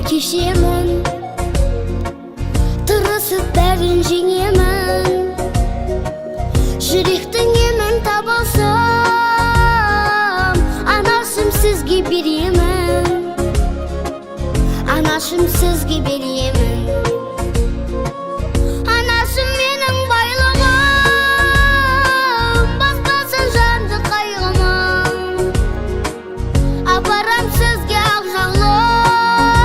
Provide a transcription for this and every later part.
кешемін, тырысып бәрін жеңемін. Жүректің емін табылсам, анашым сізге беремін, анашым сізге беремін. Анашым менің байлығым, баспасын жанды қайғымын. Апарам сізге ақ жаулық,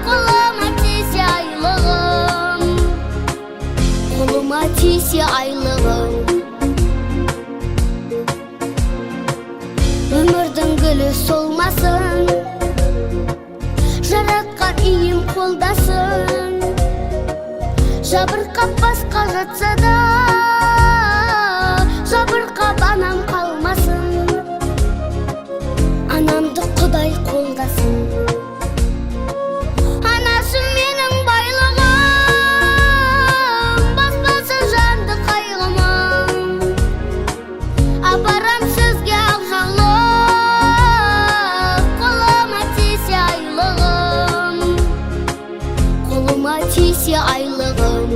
қолыма тисе айлығым, қолыма тисе айлығым. Өмірдің гүлі солмасын, жаратқан ием қолдасын. Жабырқап басқа жатса да, жабырқап анам қалмасын. Анамды Құдай қолдасын. Анашым менің байлығым, баспасын жанды қайғымын. Апарам сізге ақ жаулық, қолыма тисе айлығым, қолыма тисе айлығым.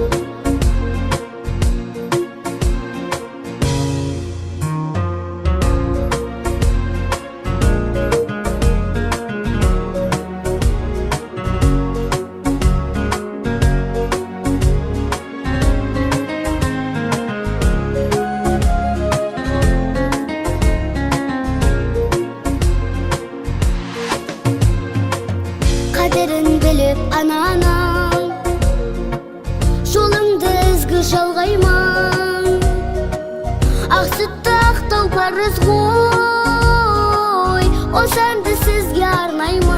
Қадірін біліп ананың, жолыңды ізгі жалғаймын. Ақ сүтті ақтау парыз ғой, ол сәнді сізге арнаймын.